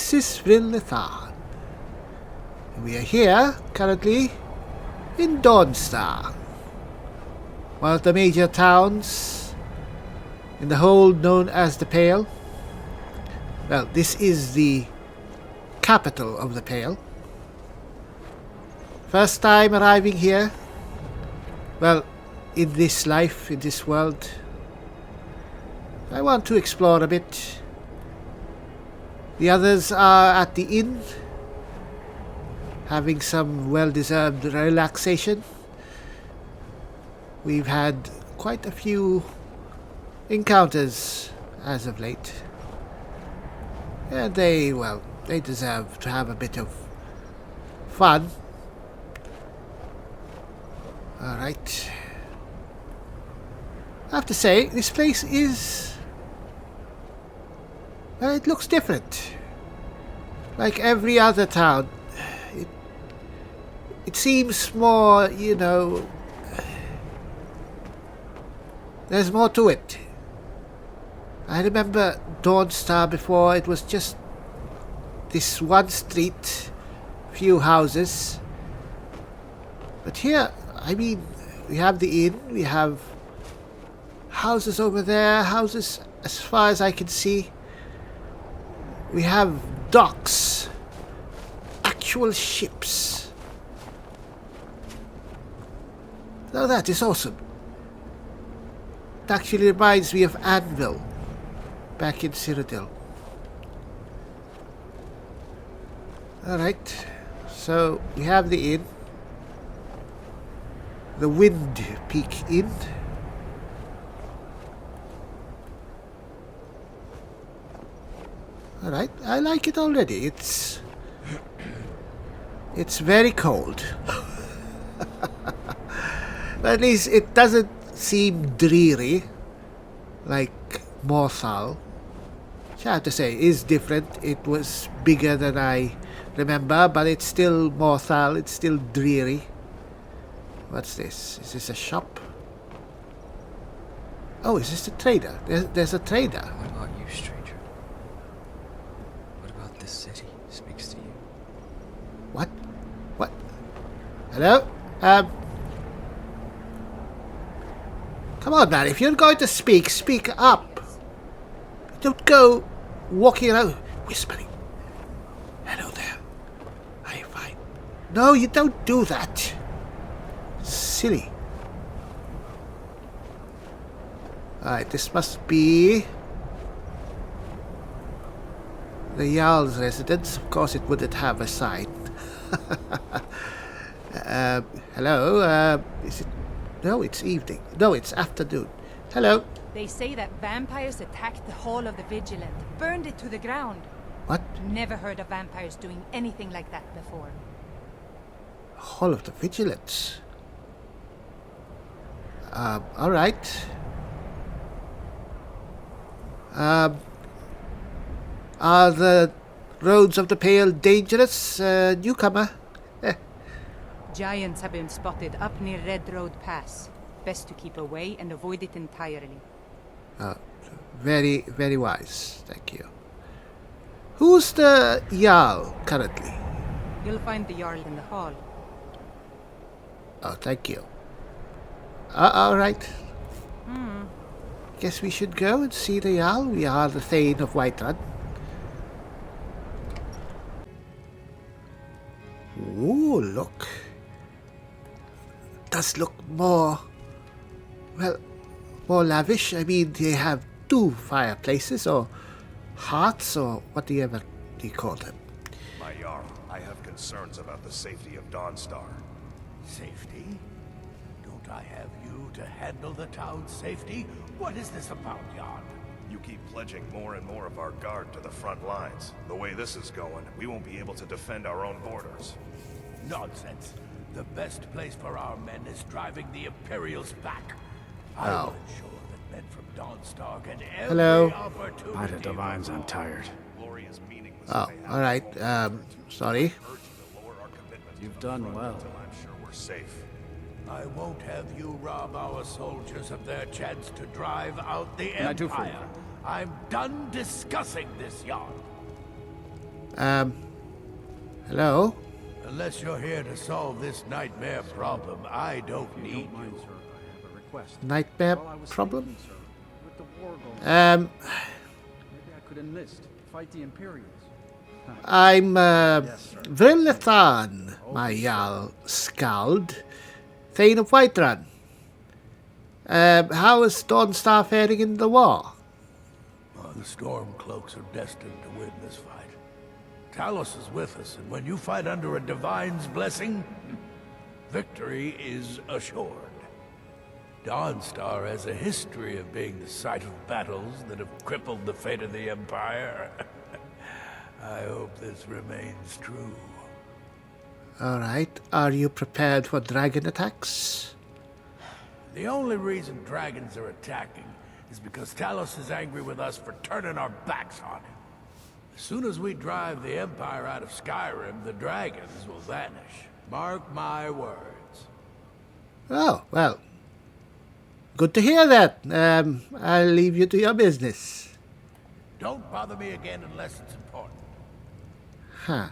This is Vryll. We are here, currently, in Dawnstar, one of the major towns in the hold known as the Pale. Well, this is the capital of the Pale. First time arriving here. Well, in this life, in this world. I want to explore a bit. The others are at the inn, having some well-deserved relaxation. We've had quite a few encounters as of late. And they deserve to have a bit of fun. Alright. I have to say, this place is... well, it looks different. Like every other town. It seems more, you know... there's more to it. I remember Dawnstar before, it was just this one street, few houses. But here, I mean, we have the inn, we have houses over there, houses as far as I can see. We have docks, actual ships. Now that is awesome. It actually reminds me of Anvil, back in Cyrodiil. Alright, so we have the inn. The Wind Peak Inn. Alright, I like it already. It's very cold. But at least it doesn't seem dreary like Morthal. Which I have to say is different. It was bigger than I remember, but it's still Morthal, it's still dreary. What's this? Is this a shop? Oh, is this a trader? There's a trader. What about you, stranger? What about this city speaks to you? What? What? Hello? Come on, man. If you're going to speak, speak up. Don't go walking around whispering. Hello there. Are you fine? No, you don't do that. Silly. Alright, this must be the Jarl's residence. Of course it wouldn't have a sign. Hello, is it... no, it's evening. No, it's afternoon. Hello. They say that vampires attacked the Hall of the Vigilant, burned it to the ground. What? Never heard of vampires doing anything like that before. Hall of the Vigilance. Alright. Are the roads of the Pale dangerous, newcomer? Giants have been spotted up near Red Road Pass. Best to keep away and avoid it entirely. Very, very wise. Thank you. Who's the Jarl currently? You'll find the Jarl in the hall. Oh, thank you. Alright. Guess we should go and see the Jarl. We are the Thane of Whiterun. Ooh, look. Does look more... well, more lavish. I mean, they have 2 fireplaces, or hearths, or whatever you call them. My Jarl, I have concerns about the safety of Dawnstar. Safety? Don't I have you to handle the town's safety? What is this about, Jan? You keep pledging more and more of our guard to the front lines. The way this is going, we won't be able to defend our own borders. Nonsense. The best place for our men is driving the Imperials back. I will ensure that men from Dawnstar get every opportunity. By the divines, I'm tired. Glory is meaningless. Oh, alright. Sorry. You've done well. I'm sure we're safe. I won't have you rob our soldiers of their chance to drive out the I do for Empire. I'm done discussing this, Jan. Hello? Unless you're here to solve this nightmare problem, I don't need you. Nightmare problem? With the war going, Um, maybe I could enlist, fight the Imperials. I'm, Vryll, my Jarl Skald, Thane of Whiterun. How is Dawnstar faring in the war? Oh, the Stormcloaks are destined to win this fight. Talos is with us, and when you fight under a divine's blessing, victory is assured. Dawnstar has a history of being the site of battles that have crippled the fate of the Empire. I hope this remains true. Alright, are you prepared for dragon attacks? The only reason dragons are attacking is because Talos is angry with us for turning our backs on him. As soon as we drive the Empire out of Skyrim, the dragons will vanish. Mark my words. Oh, well. Good to hear that. I'll leave you to your business. Don't bother me again unless it's important. Huh.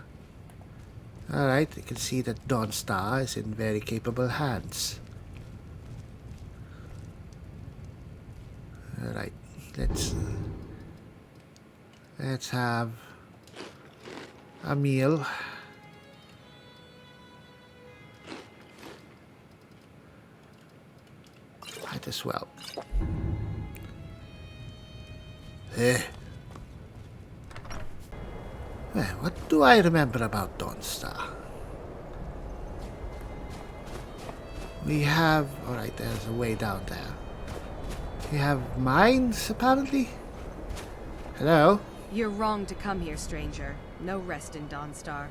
Alright, you can see that Dawnstar is in very capable hands. Alright, let's have a meal. Might as well. What do I remember about Dawnstar? We have... Alright, there's a way down there. We have mines, apparently? Hello? You're wrong to come here, stranger. No rest in Dawnstar.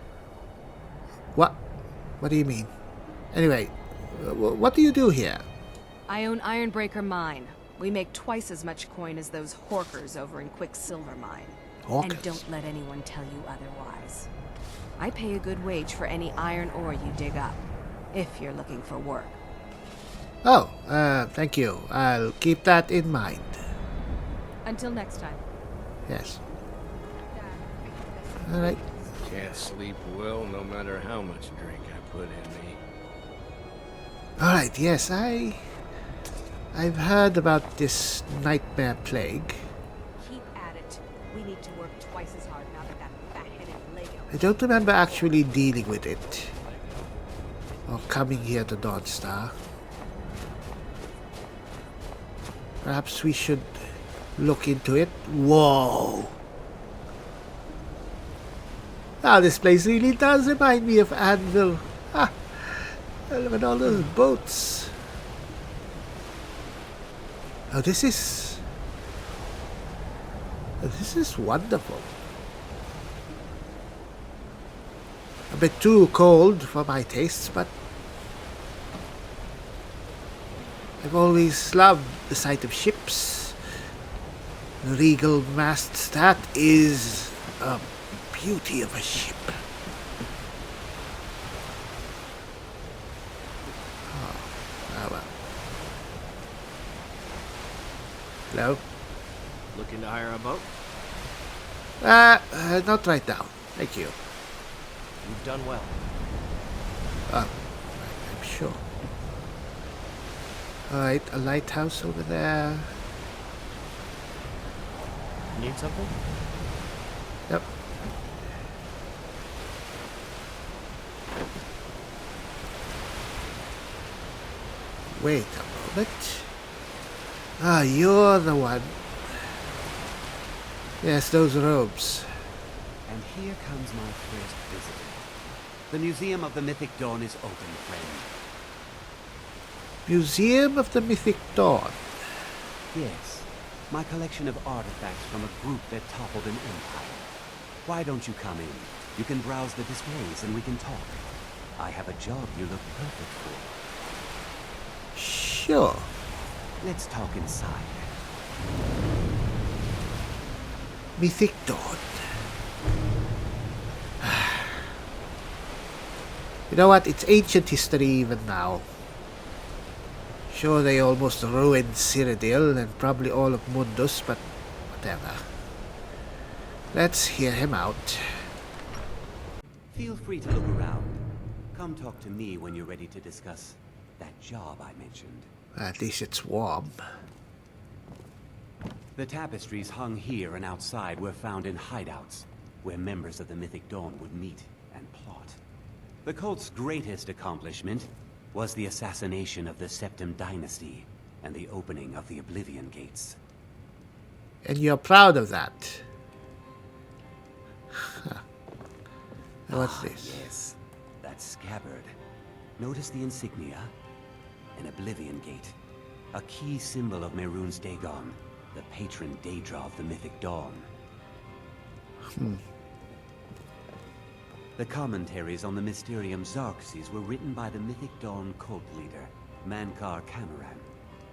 What? What do you mean? Anyway, what do you do here? I own Ironbreaker Mine. We make twice as much coin as those Horkers over in Quicksilver Mine. Horkers? And don't let anyone tell you otherwise. I pay a good wage for any iron ore you dig up, if you're looking for work. Oh, thank you. I'll keep that in mind. Until next time. Yes. Alright. Can't sleep well no matter how much drink I put in me. Alright, yes, I've heard about this nightmare plague. Keep at it. We need to work twice as hard now that fat-headed Lego... I don't remember actually dealing with it. Or coming here to Dawnstar. Perhaps we should look into it. Whoa! Now this place really does remind me of Anvil. Ah! Look at all those boats. Oh, this is wonderful. A bit too cold for my tastes, but I've always loved the sight of ships. The regal masts, that is a beauty of a ship. Oh well. Hello? Looking to hire a boat? Not right now. Thank you. You've done well. I'm sure. Alright, a lighthouse over there. Need something? Yep. Wait a moment. Ah, you're the one. Yes, those robes. And here comes my first visitor. The Museum of the Mythic Dawn is open, friend. Museum of the Mythic Dawn. Yes, my collection of artifacts from a group that toppled an empire. Why don't you come in? You can browse the displays and we can talk. I have a job you look perfect for. Sure. Let's talk inside. Mythic Dawn. You know what? It's ancient history even now. Sure, they almost ruined Cyrodiil and probably all of Mundus, but whatever. Let's hear him out. Feel free to look around. Come talk to me when you're ready to discuss that job I mentioned. At least it's warm. The tapestries hung here and outside were found in hideouts, where members of the Mythic Dawn would meet and plot. The cult's greatest accomplishment was the assassination of the Septim Dynasty and the opening of the Oblivion Gates. And you're proud of that. Huh. What's this? Yes, that scabbard. Notice the insignia? An Oblivion Gate. A key symbol of Mehrunes Dagon, the patron Daedra of the Mythic Dawn. The commentaries on the Mysterium Xarxes were written by the Mythic Dawn cult leader, Mankar Camoran.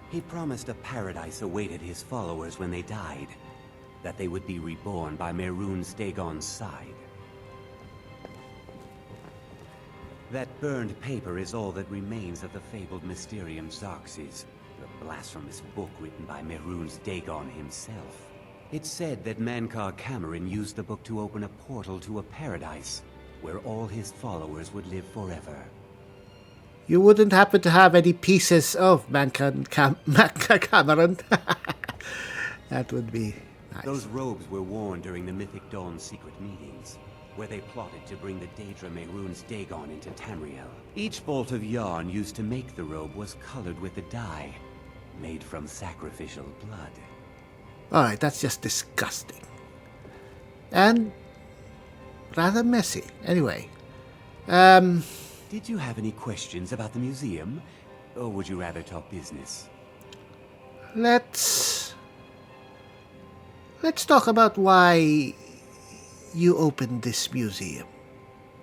He promised a paradise awaited his followers when they died, that they would be reborn by Mehrunes Dagon's side. That burned paper is all that remains of the fabled Mysterium Xarxes, the blasphemous book written by Mehrunes Dagon himself. It's said that Mankar Camoran used the book to open a portal to a paradise, where all his followers would live forever. You wouldn't happen to have any pieces of Mankar Camoran? That would be nice. Those robes were worn during the Mythic Dawn's secret meetings, where they plotted to bring the Daedra Mehrunes Dagon into Tamriel. Each bolt of yarn used to make the robe was colored with the dye, made from sacrificial blood. Alright, that's just disgusting. And rather messy. Anyway. Did you have any questions about the museum? Or would you rather talk business? Let's talk about why you opened this museum.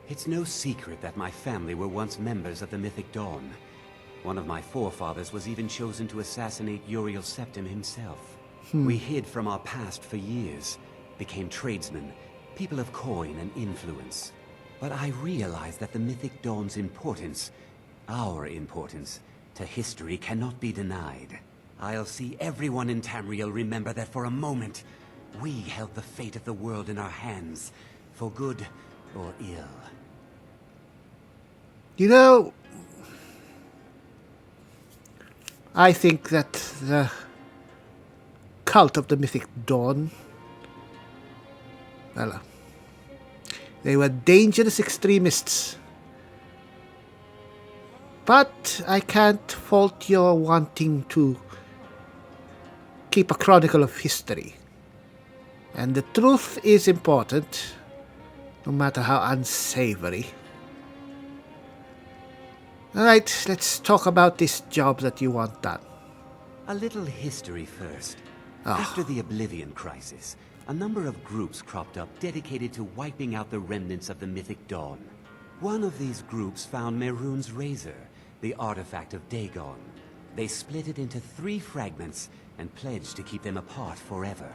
It's no secret that my family were once members of the Mythic Dawn. One of my forefathers was even chosen to assassinate Uriel Septim himself. We hid from our past for years, became tradesmen, people of coin and influence. But I realized that the Mythic Dawn's importance, our importance, to history cannot be denied. I'll see everyone in Tamriel remember that for a moment, we held the fate of the world in our hands, for good or ill. You know, I think that the cult of the Mythic Dawn, well, they were dangerous extremists. But I can't fault your wanting to keep a chronicle of history. And the truth is important, no matter how unsavory. Alright, let's talk about this job that you want done. A little history first. Oh. After the Oblivion Crisis, a number of groups cropped up dedicated to wiping out the remnants of the Mythic Dawn. One of these groups found Mehrunes' razor, the artifact of Dagon. They split it into 3 fragments and pledged to keep them apart forever.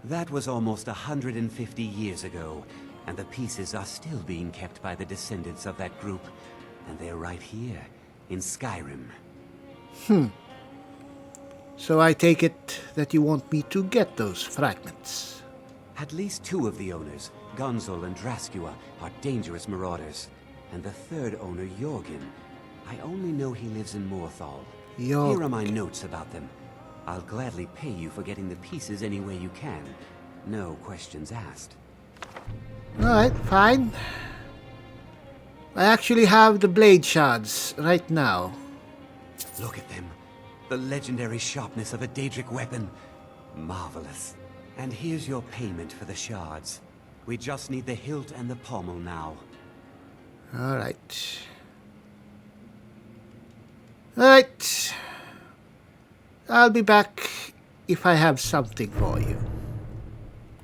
That was almost 150 years ago, and the pieces are still being kept by the descendants of that group, and they're right here, in Skyrim. So I take it that you want me to get those fragments. At least 2 of the owners, Gunzel and Draskua, are dangerous marauders. And the 3rd owner, Jorgen, I only know he lives in Morthal. Here are my notes about them. I'll gladly pay you for getting the pieces any way you can. No questions asked. Alright, fine. I actually have the blade shards right now. Look at them. The legendary sharpness of a Daedric weapon. Marvelous. And here's your payment for the shards. We just need the hilt and the pommel now. Alright. Alright. I'll be back if I have something for you.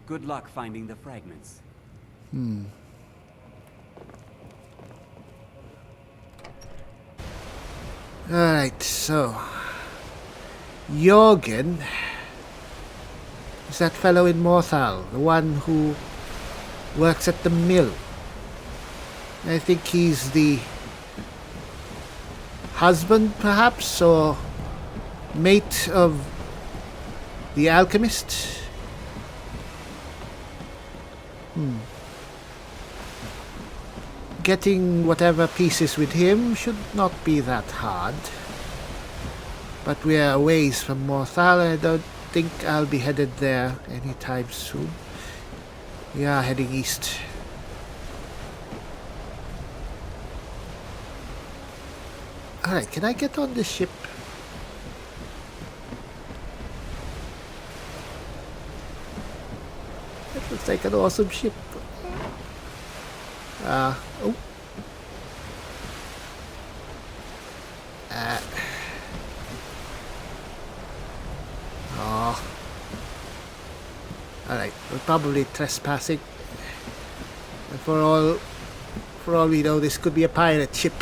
Good luck finding the fragments. Alright, so Jorgen is that fellow in Morthal, the one who works at the mill. I think he's the husband, perhaps, or mate of the alchemist. getting whatever pieces with him should not be that hard. But we are a ways from Morthal, and I don't think I'll be headed there anytime soon. We are heading east. Alright, can I get on the ship? That looks like an awesome ship. Oh. Oh. Alright, we're probably trespassing. And for all we know, this could be a pirate ship.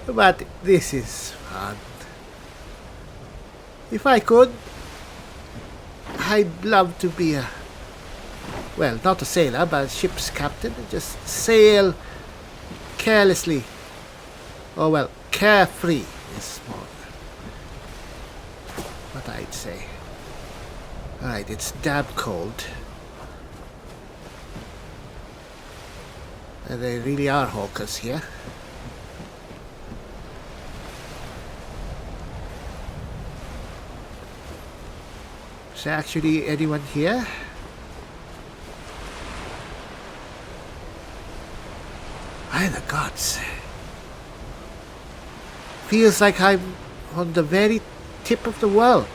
But this is fun. If I could, I'd love to be a, well, not a sailor, but a ship's captain, and just sail carelessly. Oh well, carefree is more what I'd say. Alright, it's damn cold. And they really are hawkers here. Is there actually anyone here? By the gods. Feels like I'm on the very tip of the world.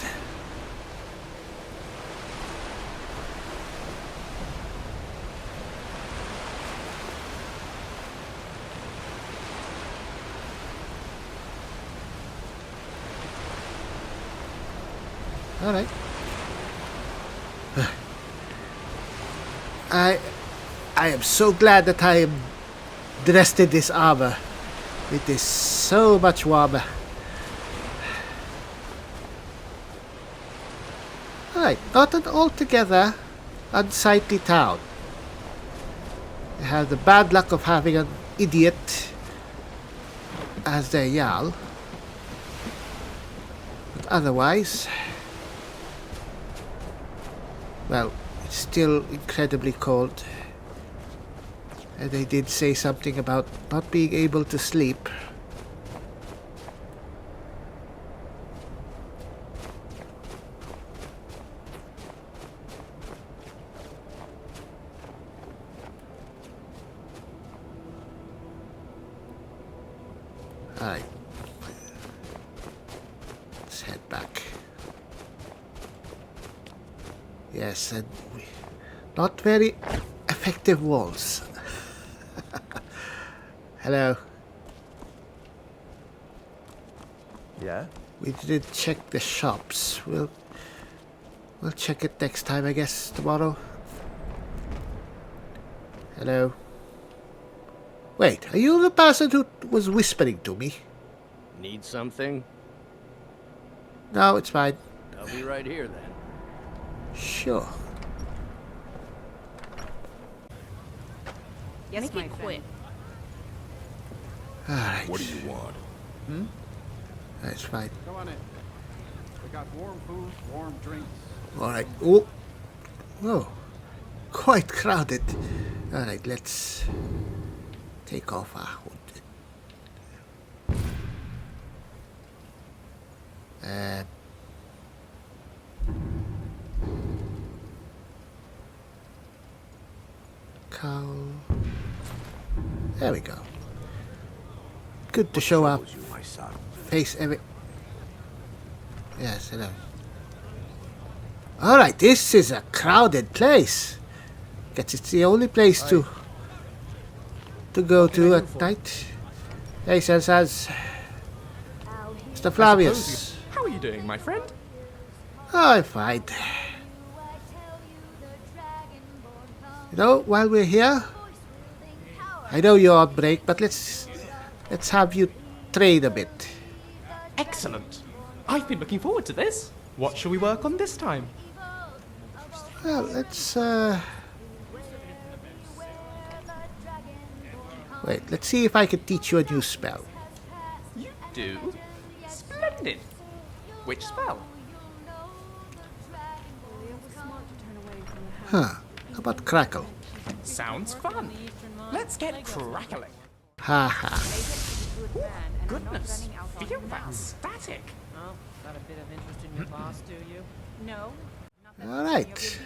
All right. I am so glad that I am dressed in this armor. It is so much warmer. Alright, not an altogether unsightly town. They have the bad luck of having an idiot as their Jarl. But otherwise, well, it's still incredibly cold. And they did say something about not being able to sleep. Alright. Let's head back. Yes, and not very effective walls. Hello. Yeah? We didn't check the shops. We'll check it next time, I guess, tomorrow. Hello. Wait, are you the person who was whispering to me? Need something? No, it's fine. I'll be right here then. Sure. Yes, Make my it friend. quick. Alright. What do you want? That's fine. Go on in. We got warm food, warm drinks. Alright. Oh. Whoa. Quite crowded. Alright, let's take off our hood. Cowl. There we go. Good to show up. You, my son. Face every. Yes, hello. Alright, this is a crowded place. Guess it's the only place to go to at night. Hey, Sensas. Mr. Flavius. How are you doing, my friend? Oh, I'm fine. You know, while we're here, I know you're on break, but let's have you trade a bit. Excellent. I've been looking forward to this. What shall we work on this time? Well, let's wait, let's see if I can teach you a new spell. You do? Splendid. Which spell? Huh. How about Crackle? Sounds fun. Let's get crackling. Haha. Goodness, feel that static. Oh, got a bit of interest in your boss, do you? No. Alright.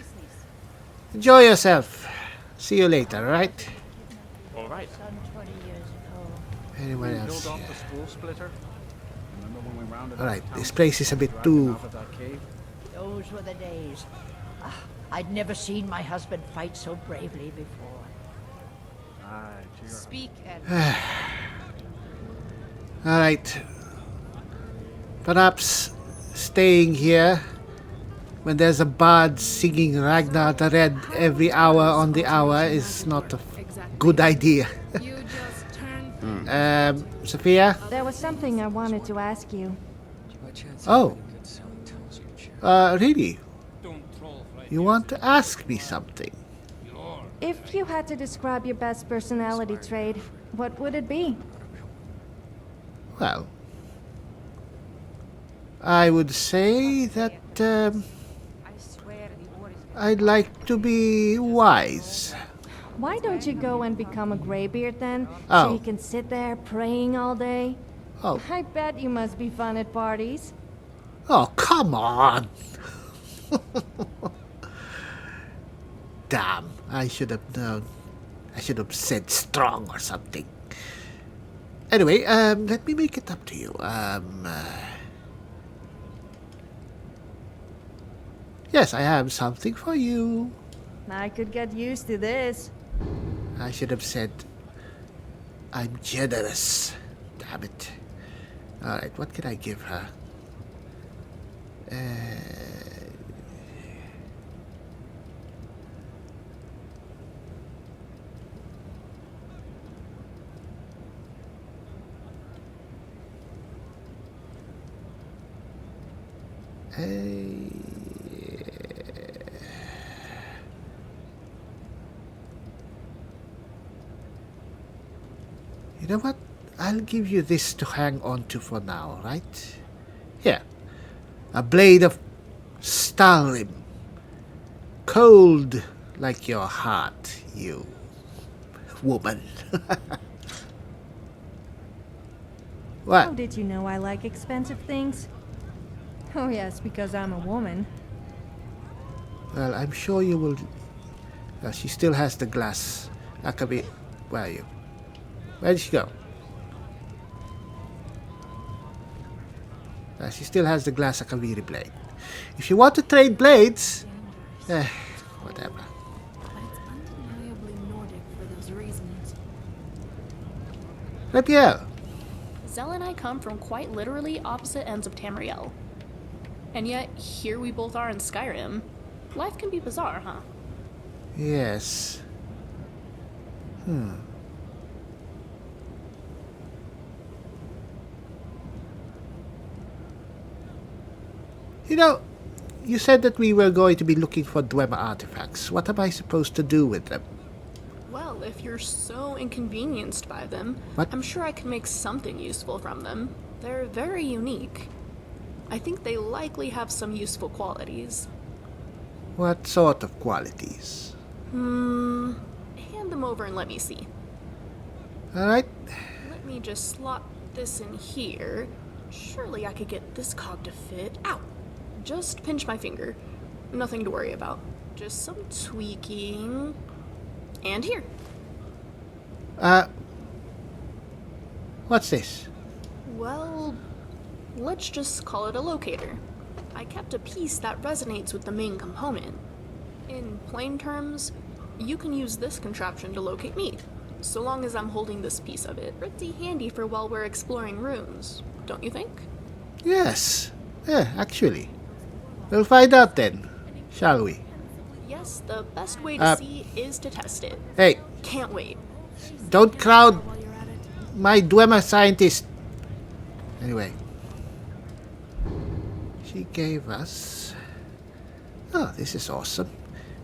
Enjoy yourself. See you later, alright? All right. Anyone else Build off here? the spool splitter. Remember when we rounded up Alright, the town this place is a bit dragged too... them out of that cave? Those were the days. I'd never seen my husband fight so bravely before. Aye, cheer up. Speak, Ed. Alright. Perhaps staying here when there's a bard singing Ragnar the Red every hour on the hour is not a good idea. Sophia? There was something I wanted to ask you. Oh. Really? You want to ask me something? If you had to describe your best personality trait, what would it be? Well, I would say that I'd like to be wise. Why don't you go and become a graybeard then? Oh. So you can sit there praying all day? Oh. I bet you must be fun at parties. Oh, come on! Damn, I should have known. I should have said strong or something. Anyway, let me make it up to you. Yes, I have something for you. I could get used to this. I should have said, I'm generous. Damn it. Alright, what can I give her? You know what? I'll give you this to hang on to for now, right? Here. A blade of Skyrim. Cold like your heart, you woman. What? How did you know I like expensive things? Oh yes, because I'm a woman. Well, I'm sure you will... Well, she still has the glass. Akabi, where are you? Where did she go? She still has the glass Akaviri blade. If you want to trade blades... whatever. But it's undeniably Nordic for those reasons. Rapier! Zell and I come from quite literally opposite ends of Tamriel. And yet, here we both are in Skyrim. Life can be bizarre, huh? Yes. You know, you said that we were going to be looking for Dwemer artifacts. What am I supposed to do with them? Well, if you're so inconvenienced by them, What? I'm sure I can make something useful from them. They're very unique. I think they likely have some useful qualities. What sort of qualities? Hand them over and let me see. Alright. Let me just slot this in here. Surely I could get this cog to fit. Ow! Just pinch my finger. Nothing to worry about. Just some tweaking. And here. What's this? Well, let's just call it a locator. I kept a piece that resonates with the main component. In plain terms, you can use this contraption to locate me, so long as I'm holding this piece of it. Pretty handy for while we're exploring runes, don't you think? Yes. Actually. We'll find out then, shall we? Yes, the best way to see is to test it. Hey, Can't wait. don't crowd my Dwemer scientist. Anyway. She gave us... Oh, this is awesome.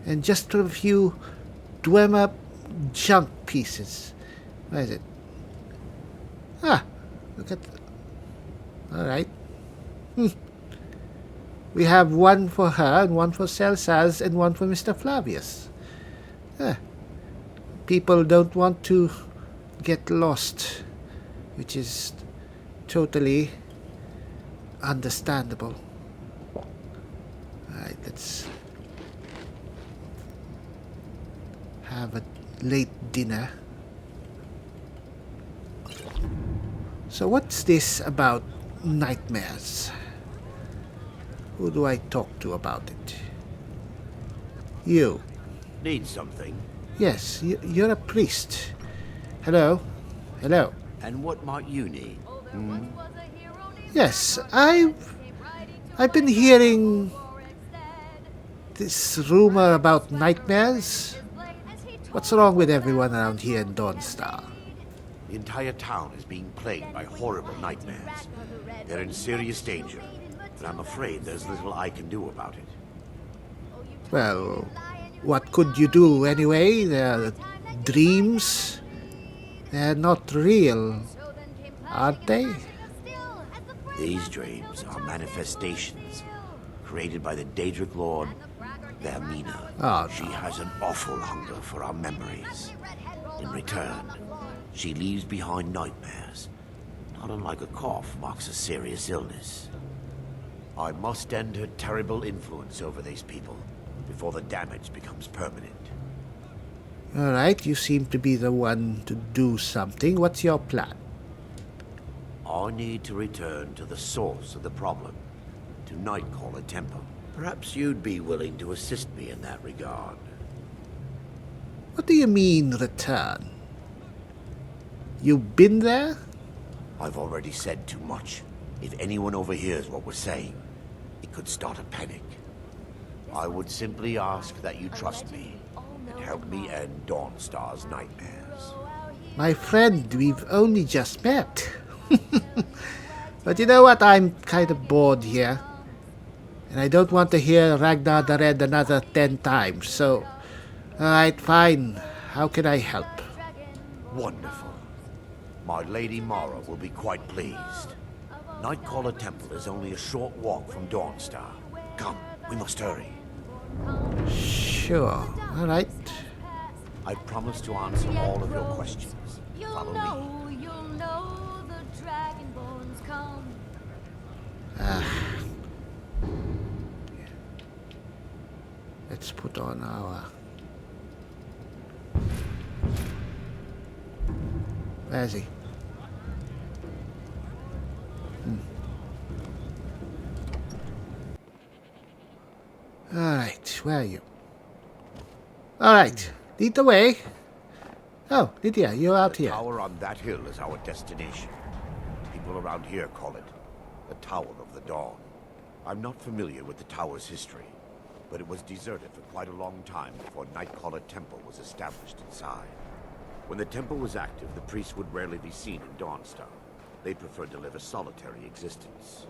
And just a few Dwemer junk pieces. Where is it? Ah, look at... Alright. We have one for her, and one for Celsaz, and one for Mr. Flavius. people don't want to get lost, which is totally understandable. Alright, let's have a late dinner. So what's this about nightmares? Who do I talk to about it? You. Need something? Yes, you're a priest. Hello? Hello? And what might you need? Yes, I've been hearing this rumor about nightmares. What's wrong with everyone around here in Dawnstar? The entire town is being plagued by horrible nightmares. They're in serious danger, but I'm afraid there's little I can do about it. Well, what could you do anyway? They're dreams. They're not real, aren't they? These dreams are manifestations created by the Daedric Lord, Vermina. Oh, she has an awful hunger for our memories. In return, she leaves behind nightmares. Not unlike a cough marks a serious illness. I must end her terrible influence over these people before the damage becomes permanent. Alright, you seem to be the one to do something. What's your plan? I need to return to the source of the problem, to Nightcaller Temple. Perhaps you'd be willing to assist me in that regard. What do you mean, return? You've been there? I've already said too much. If anyone overhears what we're saying, it could start a panic. I would simply ask that you trust me and help me end Dawnstar's nightmares. My friend, we've only just met. But you know what? I'm kind of bored here. And I don't want to hear Ragnar the Red another 10 times. So, alright, fine. How can I help? Wonderful. My Lady Mara will be quite pleased. Nightcaller Temple is only a short walk from Dawnstar. Come, we must hurry. Sure. Alright. I promise to answer all of your questions. Follow me. Let's put on our... Where is he? Alright, where are you? Alright, lead the way. Oh, Lydia, you're out here. The tower on that hill is our destination. People around here call it the Tower of the Dawn. I'm not familiar with the tower's history, but it was deserted for quite a long time before Nightcaller Temple was established inside. When the temple was active, the priests would rarely be seen in Dawnstar. They preferred to live a solitary existence.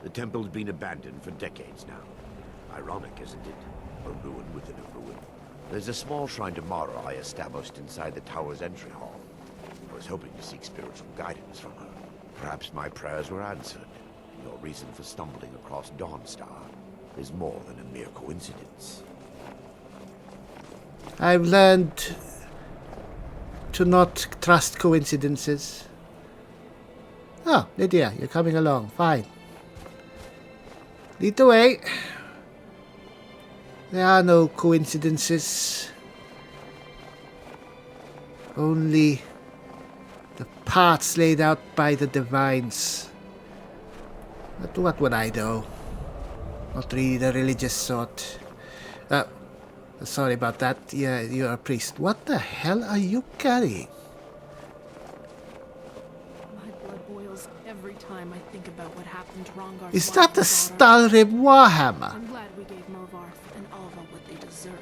The temple's been abandoned for decades now. Ironic, isn't it? A ruin within a ruin. There's a small shrine to Mara I established inside the tower's entry hall. I was hoping to seek spiritual guidance from her. Perhaps my prayers were answered. Your reason for stumbling across Dawnstar is more than a mere coincidence. I've learned to not trust coincidences. Oh, Lydia, you're coming along. Fine. Lead the way. There are no coincidences. Only the paths laid out by the divines. But what would I do? Not really the religious sort. Sorry about that. Yeah, you're a priest. What the hell are you carrying? My blood boils every time I think about what happened to Rongar's Is that a Stalrim Warhammer? I'm glad we gave Movarth and Alva what they deserved.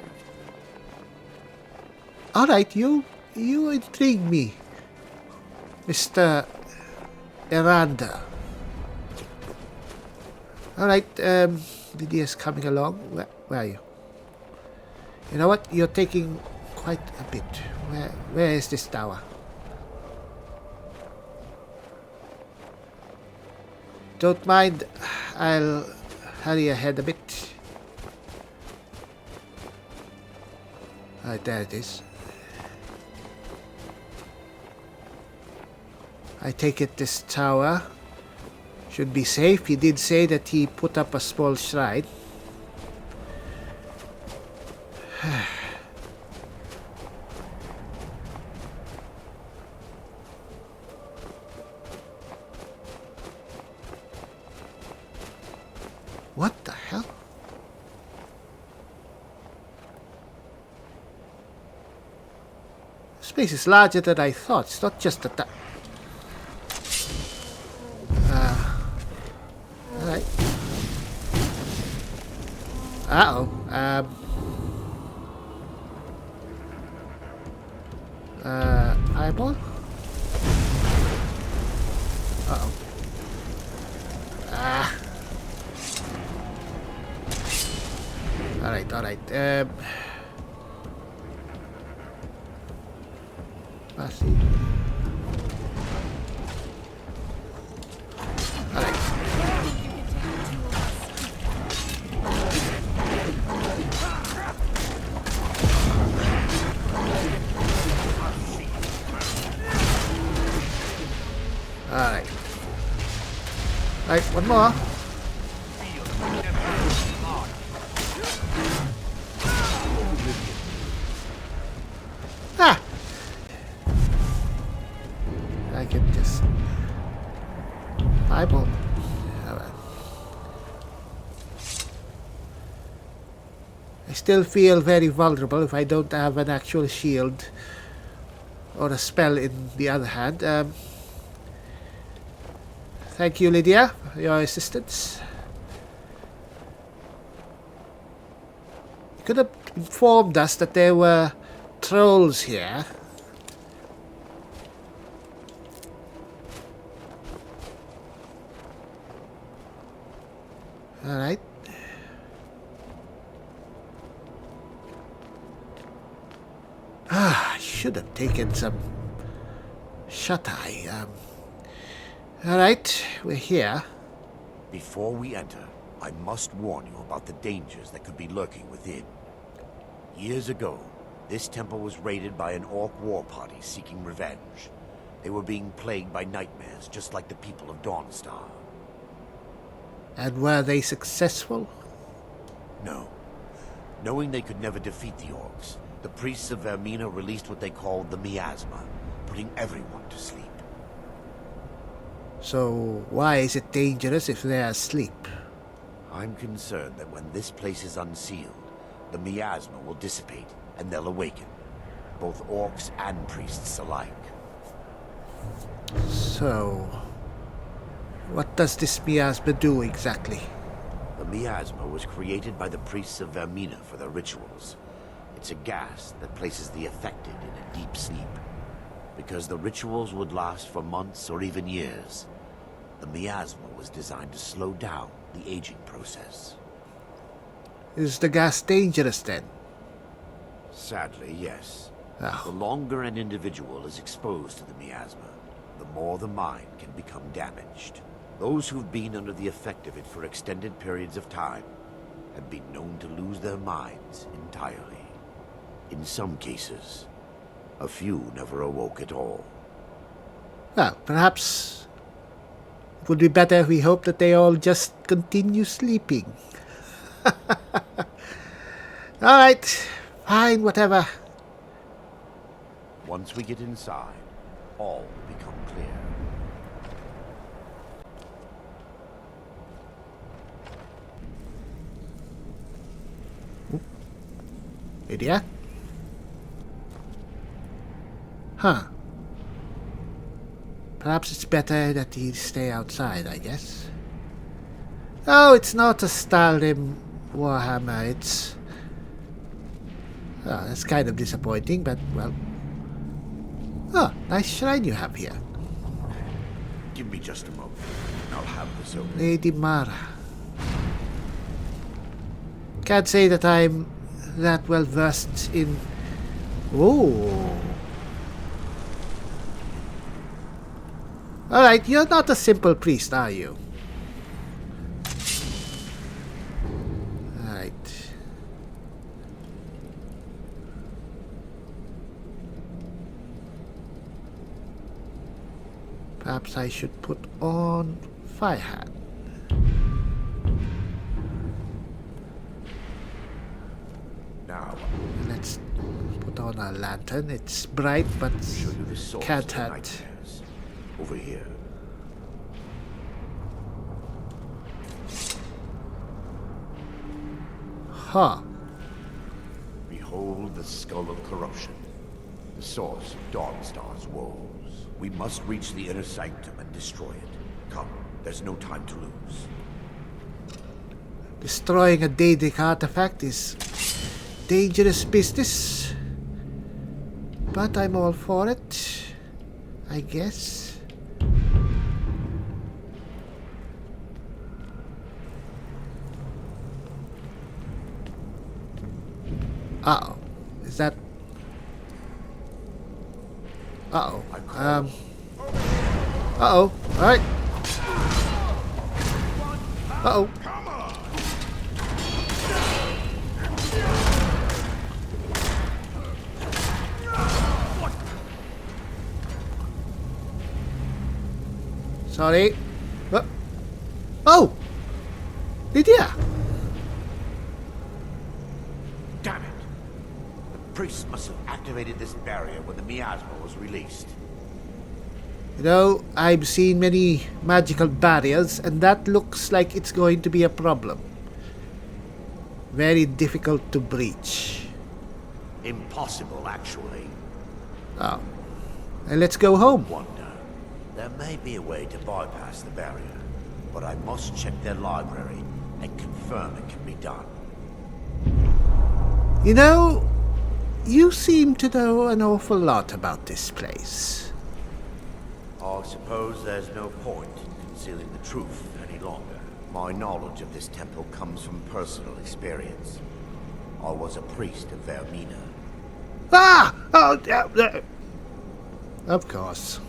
Alright, you intrigue me, Mr. Eranda. Alright, Lydia's coming along. Where are you? You know what? You're taking quite a bit. Where is this tower? Don't mind. I'll hurry ahead a bit. Alright, there it is. I take it this tower should be safe. He did say that he put up a small shrine. What the hell? This place is larger than I thought. It's not just a alright. Uh-oh. Fireball? Uh-oh. Alright. Let's see. Alright. Alright. Right, one more. Ah! I can just eyeball. Alright. I still feel very vulnerable if I don't have an actual shield or a spell in the other hand. Thank you, Lydia, for your assistance. You could have informed us that there were trolls here. Alright. I should have taken some shut-eye. Alright, we're here. Before we enter, I must warn you about the dangers that could be lurking within. Years ago, this temple was raided by an orc war party seeking revenge. They were being plagued by nightmares, just like the people of Dawnstar. And were they successful? No. Knowing they could never defeat the orcs, the priests of Vermina released what they called the miasma, putting everyone to sleep. So why is it dangerous if they're asleep? I'm concerned that when this place is unsealed, the miasma will dissipate and they'll awaken, both orcs and priests alike. So, what does this miasma do exactly? The miasma was created by the priests of Vermina for their rituals. It's a gas that places the affected in a deep sleep. Because the rituals would last for months or even years, the miasma was designed to slow down the aging process. Is the gas dangerous then? Sadly, yes. Oh. The longer an individual is exposed to the miasma, the more the mind can become damaged. Those who've been under the effect of it for extended periods of time have been known to lose their minds entirely. In some cases, a few never awoke at all. Well, perhaps it would be better if we hope that they all just continue sleeping. Alright, fine, whatever. Once we get inside, all will become clear. Lydia? Huh. Perhaps it's better that he stay outside, I guess. Oh, it's not a Skyrim Warhammer, it's... Oh, that's kind of disappointing, but, well... Oh, nice shrine you have here. Give me just a moment, and I'll have this open. Lady Mara. Can't say that I'm that well versed in... Oh. Alright, you're not a simple priest, are you? Alright. Perhaps I should put on fire hat. Now, let's put on a lantern. It's bright, but can't hurt. Over here. Huh. Behold the skull of corruption, the source of Dawnstar's woes. We must reach the inner sanctum and destroy it. Come, there's no time to lose. Destroying a Daedric artifact is dangerous business, but I'm all for it, I guess. Uh-oh. Is that... Uh-oh. Uh-oh. Alright. Uh-oh. Sorry. Oh! Lydia! Damn it! The priest must have activated this barrier when the miasma was released. You know, I've seen many magical barriers, and that looks like it's going to be a problem. Very difficult to breach. Impossible, actually. Oh. And let's go home. Wonder. There may be a way to bypass the barrier, but I must check their library and confirm it can be done. You know, you seem to know an awful lot about this place. I suppose there's no point in concealing the truth any longer. My knowledge of this temple comes from personal experience. I was a priest of Vermina. Ah! Oh, of course.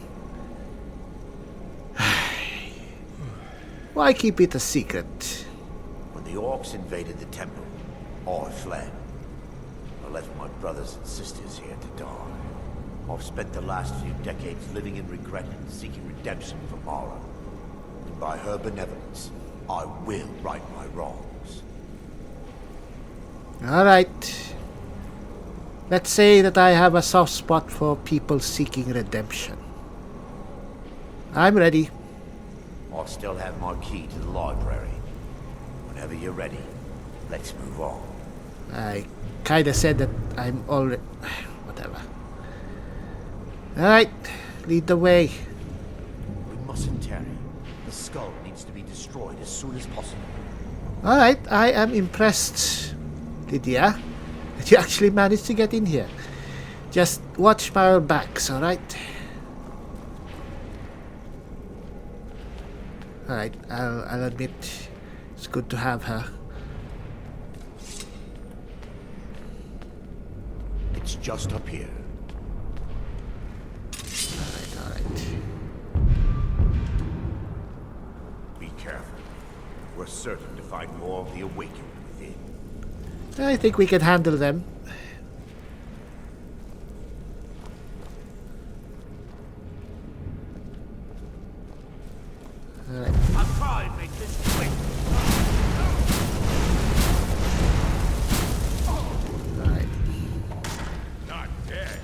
Why keep it a secret? When the orcs invaded the temple, I fled. I left my brothers and sisters here to die. I've spent the last few decades living in regret and seeking redemption from Mara. And by her benevolence, I will right my wrongs. Alright. Let's say that I have a soft spot for people seeking redemption. I'm ready. I still have my key to the library. Whenever you're ready, let's move on. I kinda said that I'm already... Whatever. Alright, lead the way. We mustn't tarry. The skull needs to be destroyed as soon as possible. Alright, I am impressed, Lydia, that you actually managed to get in here. Just watch our backs, alright? Alright, I'll admit it's good to have her. It's just up here. Alright. Be careful. We're certain to find more of the awakened within. I think we can handle them. Alright. I'll try and make this quick. Alright. Not dead.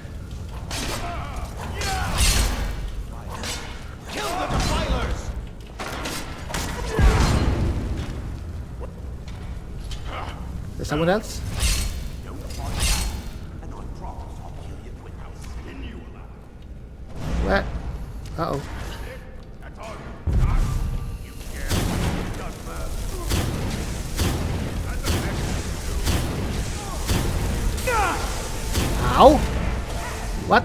Kill the defilers! There's someone else? Where? Uh-oh. Ow! What?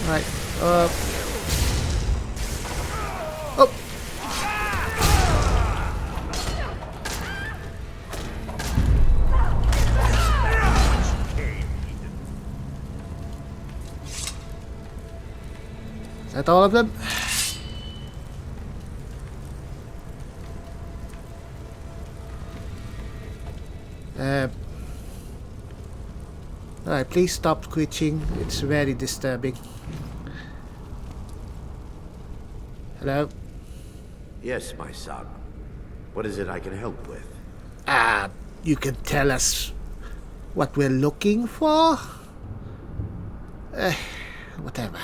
Right. Oh. Is that all of them? Alright, please stop twitching. It's very disturbing. Hello? Yes, my son. What is it I can help with? You can tell us what we're looking for? Whatever.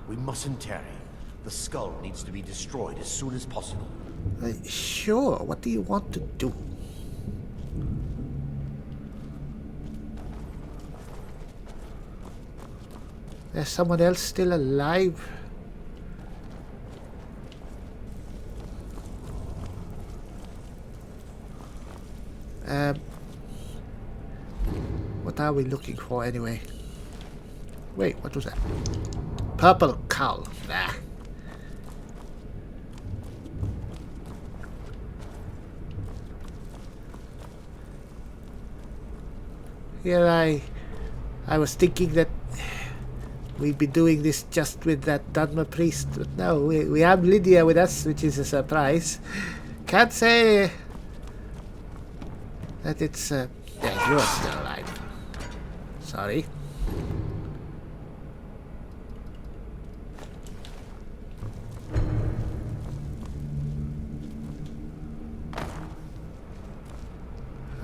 We mustn't tarry. The skull needs to be destroyed as soon as possible. Sure, what do you want to do? There's someone else still alive. What are we looking for anyway? Wait, what was that? Purple cowl. Ah. Here I was thinking that we'd be doing this just with that Dharma priest, but no, we have Lydia with us, which is a surprise. Can't say that it's yeah, you're still alive. Sorry.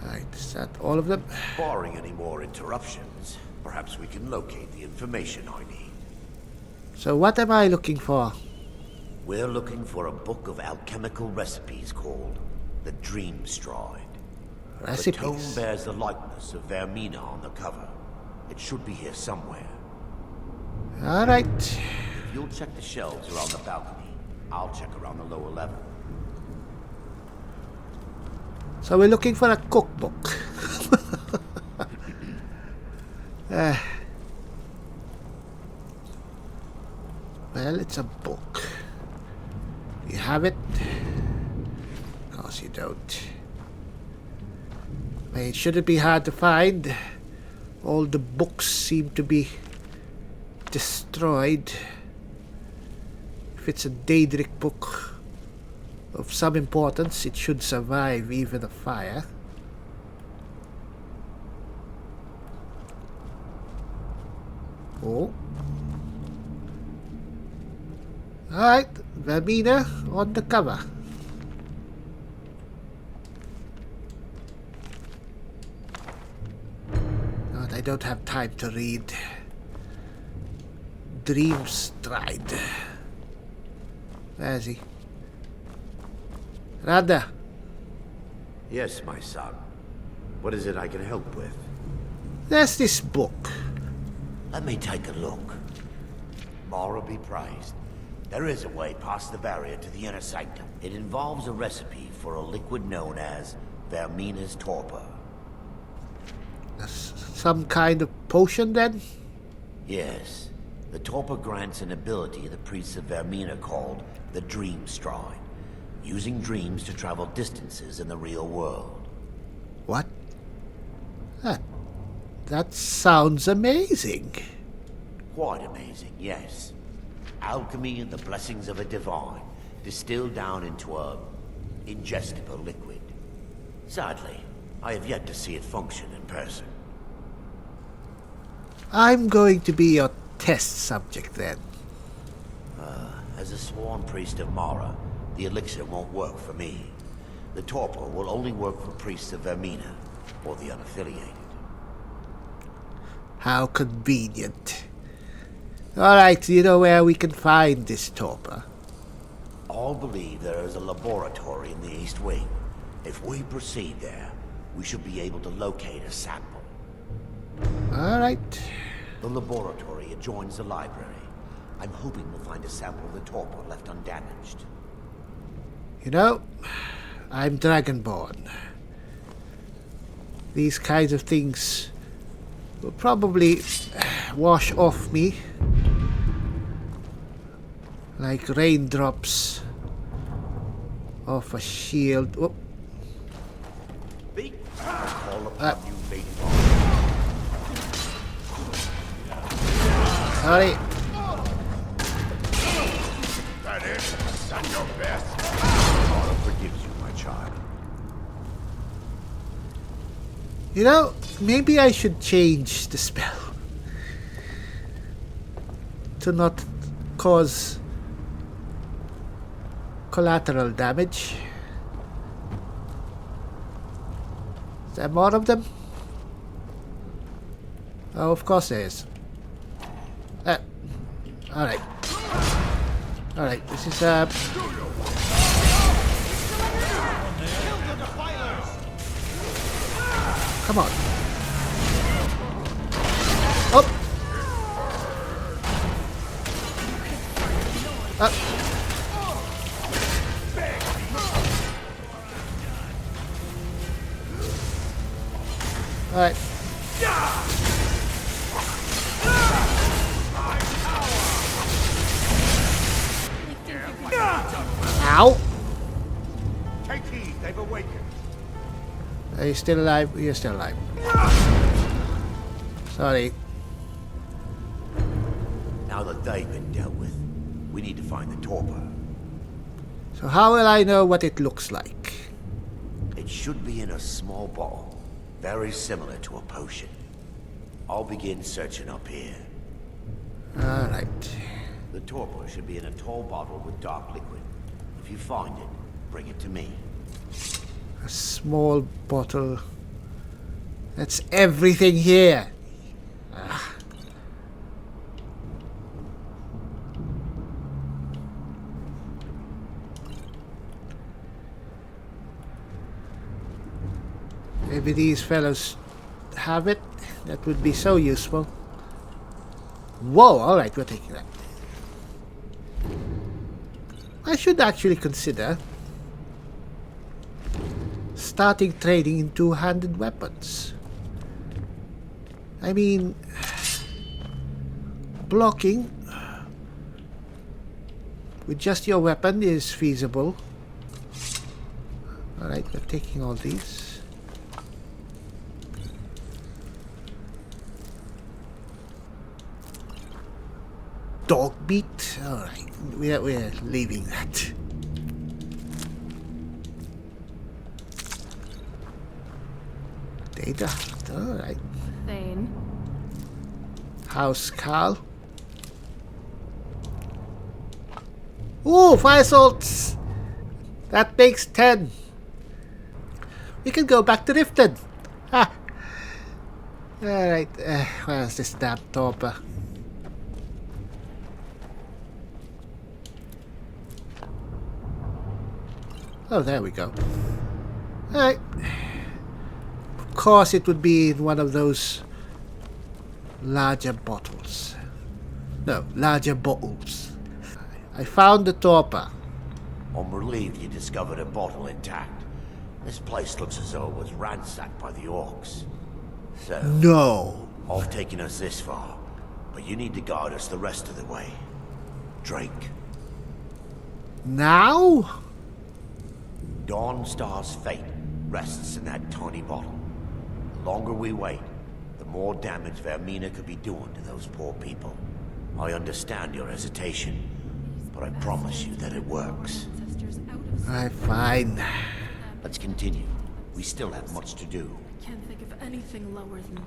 Right, is that all of them? Barring any more interruptions, perhaps we can locate the information I need. So what am I looking for? We're looking for a book of alchemical recipes called the Dreamstride. Recipes? The tome bears the likeness of Vermina on the cover. It should be here somewhere. Alright. If you'll check the shelves around the balcony, I'll check around the lower level. So we're looking for a cookbook. Well, it's a book. You have it? Of course you don't. I mean, it shouldn't be hard to find. All the books seem to be destroyed. If it's a Daedric book of some importance, it should survive even a fire. Oh. Alright, Vermina on the cover. God, I don't have time to read. Dreamstride. Where is he? Rada. Yes, my son. What is it I can help with? There's this book. Let me take a look. Mara be praised. There is a way past the barrier to the inner sanctum. It involves a recipe for a liquid known as Vermina's torpor. Some kind of potion, then? Yes. The torpor grants an ability the priests of Vermina called the Dreamstride, using dreams to travel distances in the real world. What? That sounds amazing. Quite amazing, yes. Alchemy and the blessings of a divine, distilled down into a ingestible liquid. Sadly, I have yet to see it function in person. I'm going to be your test subject then. As a sworn priest of Mara, the elixir won't work for me. The torpor will only work for priests of Vermina, or the unaffiliated. How convenient. Alright, you know where we can find this torpor? All believe there is a laboratory in the East Wing. If we proceed there, we should be able to locate a sample. Alright. The laboratory adjoins the library. I'm hoping we'll find a sample of the torpor left undamaged. You know, I'm Dragonborn. These kinds of things will probably wash off me like raindrops off a shield. Oh. Call upon you, maiden. Sorry. That is, done your best. Mara forgives you, my child. You know, maybe I should change the spell to not cause collateral damage. Is there more of them? Oh, of course there is. Alright. Alright, this is come on. Up. Up. Alright. Ow! Take heed, they've awakened. Are you still alive? You're still alive. Sorry. Now that they've been dealt with, we need to find the torpor. So how will I know what it looks like? It should be in a small bottle, very similar to a potion. I'll begin searching up here. Alright. The torpor should be in a tall bottle with dark liquid. If you find it, bring it to me. A small bottle. That's everything here. Ah. Maybe these fellows have it. That would be so useful. Whoa, alright, we're taking that. I should actually consider starting trading in two-handed weapons. I mean, blocking with just your weapon is feasible. Alright, we're taking all these. Dog meat? Alright, we're leaving that. Data? Alright. Thane. House Carl. Ooh, fire salts! That makes 10. We can go back to Riften. Ah. Alright, where's this damn torpor? Oh, there we go. Alright. Of course it would be in one of those larger bottles. No, larger bottles. I found the torpor. I'm relieved you discovered a bottle intact. This place looks as though it was ransacked by the orcs. So... No. I've taken us this far, but you need to guide us the rest of the way. Drink. Now? Dawnstar's fate rests in that tiny bottle. The longer we wait, the more damage Vermina could be doing to those poor people. I understand your hesitation, but I promise you that it works. Alright, fine. Let's continue. We still have much to do. I can't think of anything lower than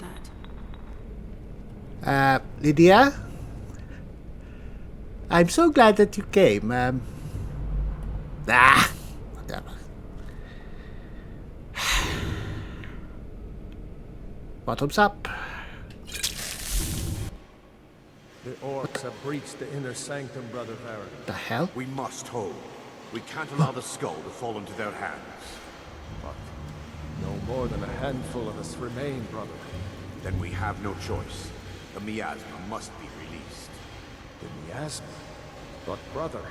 that. Lydia? I'm so glad that you came. Whatever. Bottoms up. The orcs have breached the inner sanctum, Brother Varron. The hell? We must hold. We can't allow the skull to fall into their hands. But no more than a handful of us remain, brother. Then we have no choice. The miasma must be released. The miasma? But brother...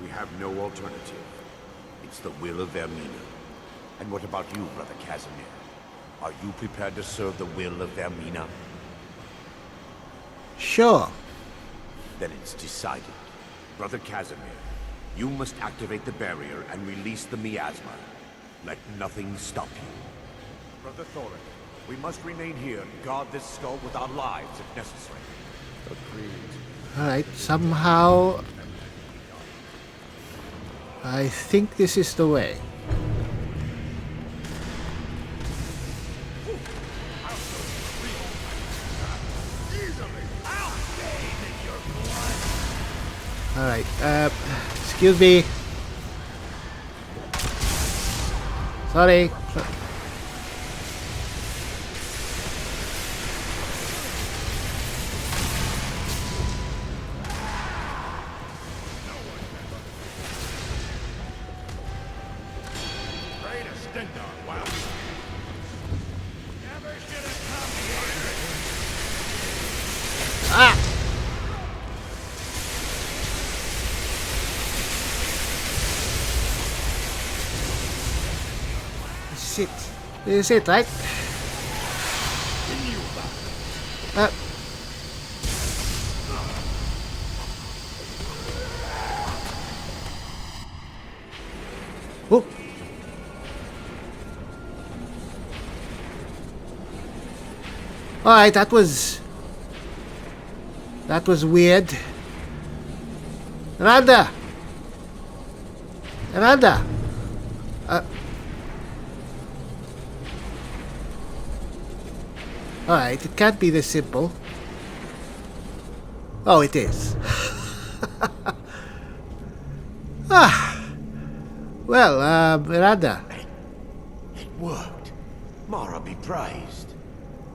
We have no alternative. It's the will of Vermina. And what about you, Brother Casimir? Are you prepared to serve the will of Vermina? Sure. Then it's decided. Brother Casimir, you must activate the barrier and release the miasma. Let nothing stop you. Brother Thorin, we must remain here and guard this skull with our lives if necessary. Agreed. Alright, somehow... I think this is the way. Alright, excuse me. Sorry. Ah! This is it. This is it, right? Oh. Alright, that was weird. Miranda! Miranda! Alright, it can't be this simple. Oh, it is. Well, Miranda. It worked. Mara be praised.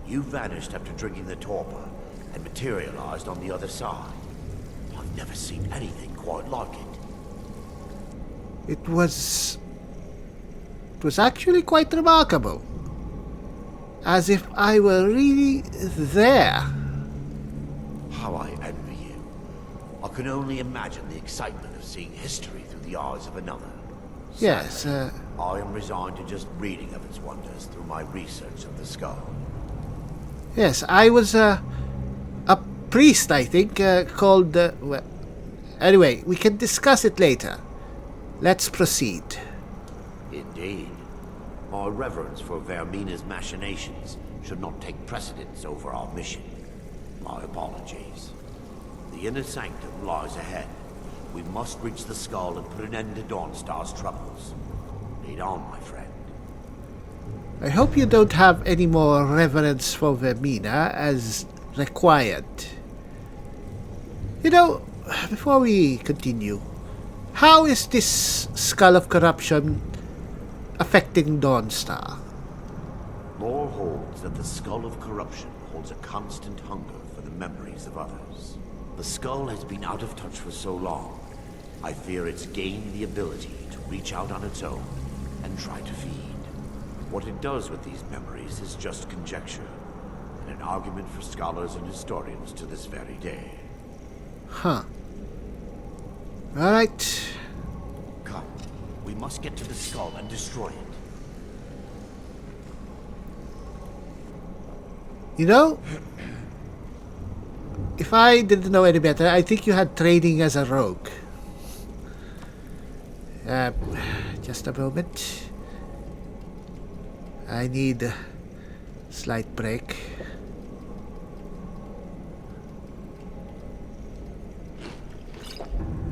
You vanished after drinking the torpor and materialized on the other side. I've never seen anything quite like it. It was actually quite remarkable. As if I were really there. How I envy you. I can only imagine the excitement of seeing history through the eyes of another. Yes, I am resigned to just reading of its wonders through my research of the skull. Yes, I was a priest, I think, called... well, anyway, we can discuss it later. Let's proceed. Indeed. My reverence for Vermina's machinations should not take precedence over our mission. My apologies. The inner sanctum lies ahead. We must reach the skull and put an end to Dawnstar's troubles. Lead on, my friend. I hope you don't have any more reverence for Vermina as required. You know, before we continue, how is this Skull of Corruption affecting Dawnstar? Lore holds that the Skull of Corruption holds a constant hunger for the memories of others. The skull has been out of touch for so long, I fear it's gained the ability to reach out on its own and try to feed. What it does with these memories is just conjecture, and an argument for scholars and historians to this very day. Huh. Alright. Come, we must get to the skull and destroy it. You know, if I didn't know any better, I think you had training as a rogue. Just a moment. I need a slight break.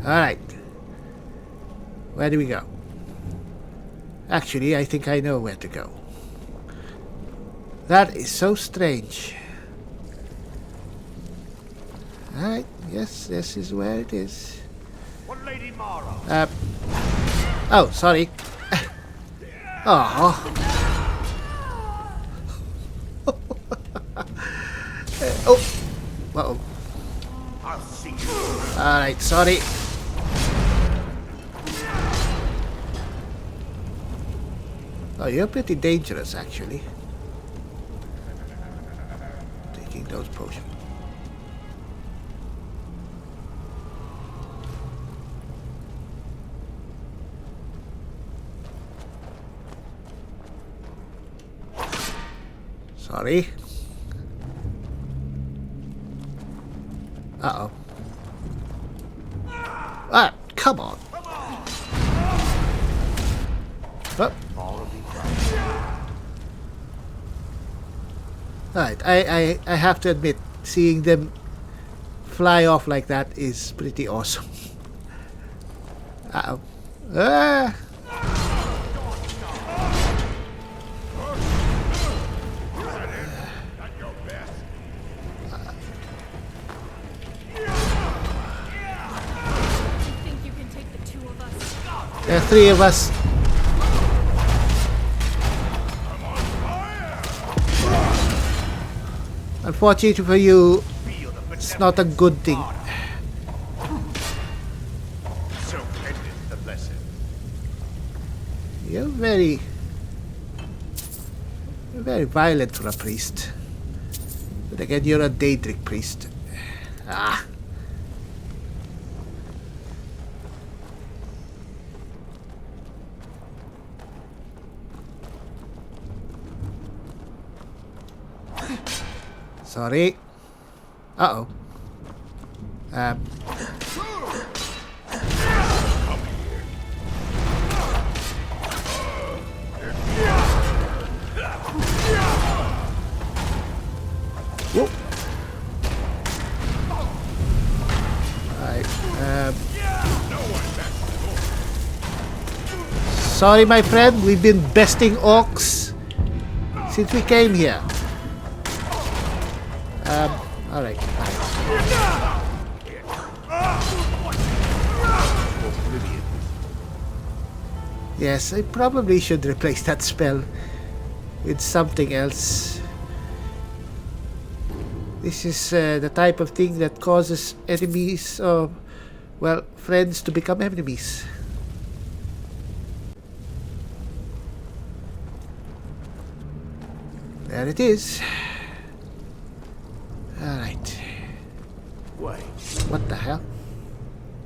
Alright. Where do we go? Actually, I think I know where to go. That is so strange. Alright, yes, this is where it is. What Lady Mara? Oh, sorry. Oh. Oh. Uh-oh. I'll see you. Alright, sorry. Oh, you're pretty dangerous, actually. Taking those potions. Sorry. Uh-oh. Ah, come on. Oh. Alright, I have to admit, seeing them fly off like that is pretty awesome. Uh-oh. Ah! There are 3 of us. Unfortunately for you, it's not a good thing. So endeth the blessing. You're very violent for a priest. But again, you're a Daedric priest. Ah. Sorry. Uh-oh. Whoa. Right. Sorry, my friend. We've been besting orcs since we came here. Alright. Yes, I probably should replace that spell with something else. This is the type of thing that causes enemies, or, well, friends to become enemies. There it is. Alright. Wait. What the hell?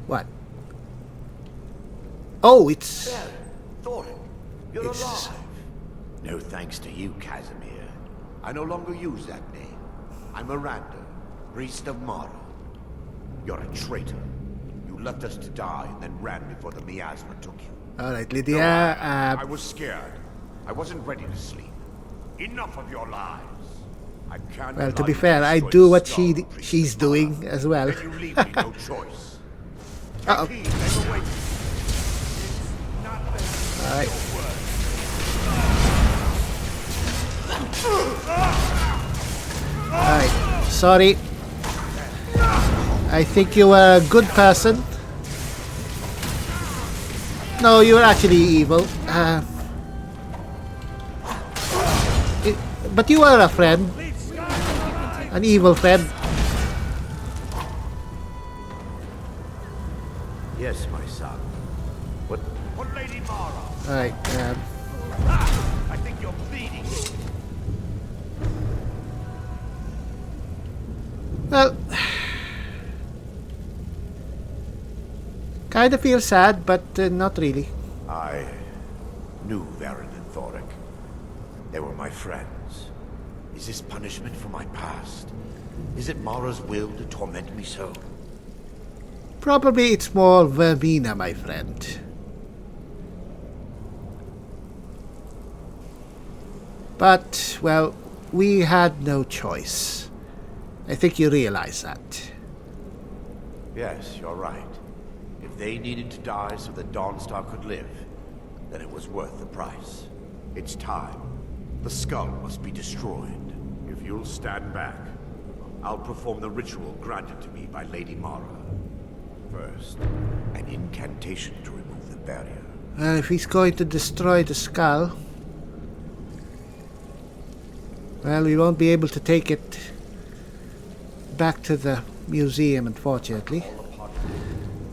What? Oh, it's... Yeah, Thorin, you're it's... alive. No thanks to you, Casimir. I no longer use that name. I'm Miranda, priest of Mara. You're a traitor. You left us to die and then ran before the miasma took you. Alright, Lydia, I was scared. I wasn't ready to sleep. Enough of your lies. I can't. Well, to be fair, I do what she's doing as well. Then you leave me no choice. Uh-oh. Alright. Alright, sorry. I think you were a good person. No, you were actually evil. But you are a friend. An evil friend. Yes, my son. What Lady Mara? Alright, I think you're bleeding. well, kind of feel sad, but not really. I knew Vryll and Thoric. They were my friends. Is this punishment for my past? Is it Mara's will to torment me so? Probably it's more Vermina, my friend. But, well, we had no choice. I think you realize that. Yes, you're right. If they needed to die so that Dawnstar could live, then it was worth the price. It's time. The skull must be destroyed. If you'll stand back, I'll perform the ritual granted to me by Lady Mara. First, an incantation to remove the barrier. Well, if he's going to destroy the skull, well, we won't be able to take it back to the museum, unfortunately.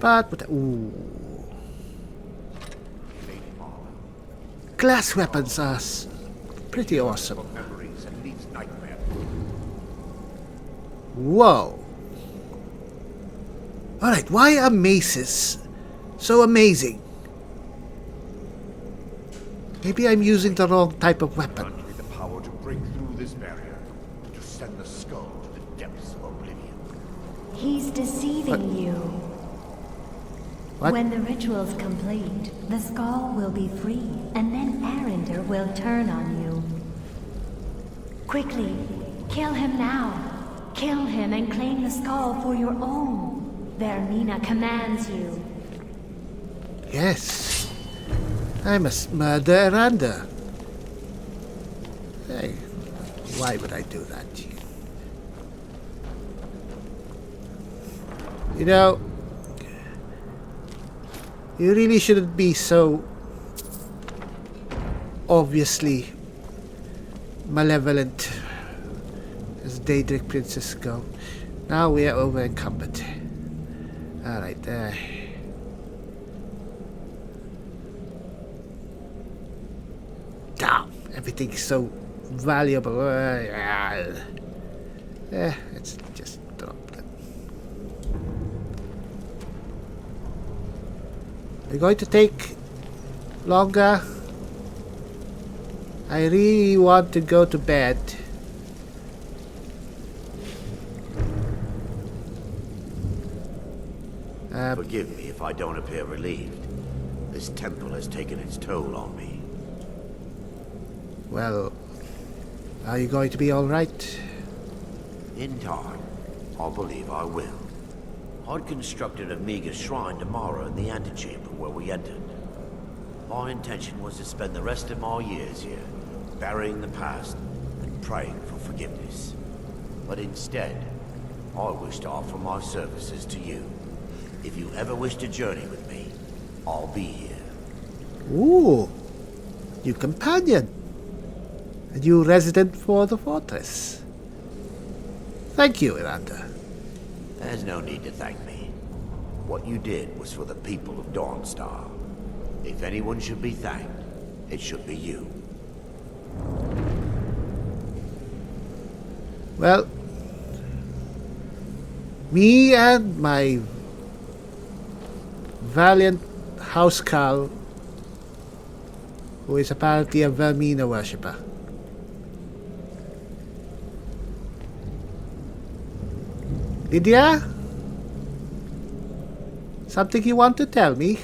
But ooh. Glass weapons are pretty awesome. Whoa. Alright, why are maces so amazing? Maybe I'm using the wrong type of weapon. The power to break through this barrier, to send the skull to the depths of oblivion. He's deceiving you. What? When the ritual's complete, the skull will be free, and then Arender will turn on you. Quickly, kill him now. Kill him and claim the skull for your own. Vermina commands you. Yes. I must murder Aranda. Hey, why would I do that? You know, You really shouldn't be so obviously malevolent as Daedric princes go. Now we are over encumbered. Alright, damn, everything's so valuable. Let's just drop that. We're going to take longer. I really want to go to bed. Forgive me if I don't appear relieved. This temple has taken its toll on me. Well, are you going to be alright? In time, I believe I will. I'd constructed a meager shrine tomorrow in the antechamber where we entered. My intention was to spend the rest of my years here, burying the past and praying for forgiveness. But instead, I wish to offer my services to you. If you ever wish to journey with me, I'll be here. Ooh, new companion. A new resident for the fortress. Thank you, Miranda. There's no need to thank me. What you did was for the people of Dawnstar. If anyone should be thanked, it should be you. Well, me and my valiant housecarl, who is apparently a Vermina worshipper. Lydia? Something you want to tell me?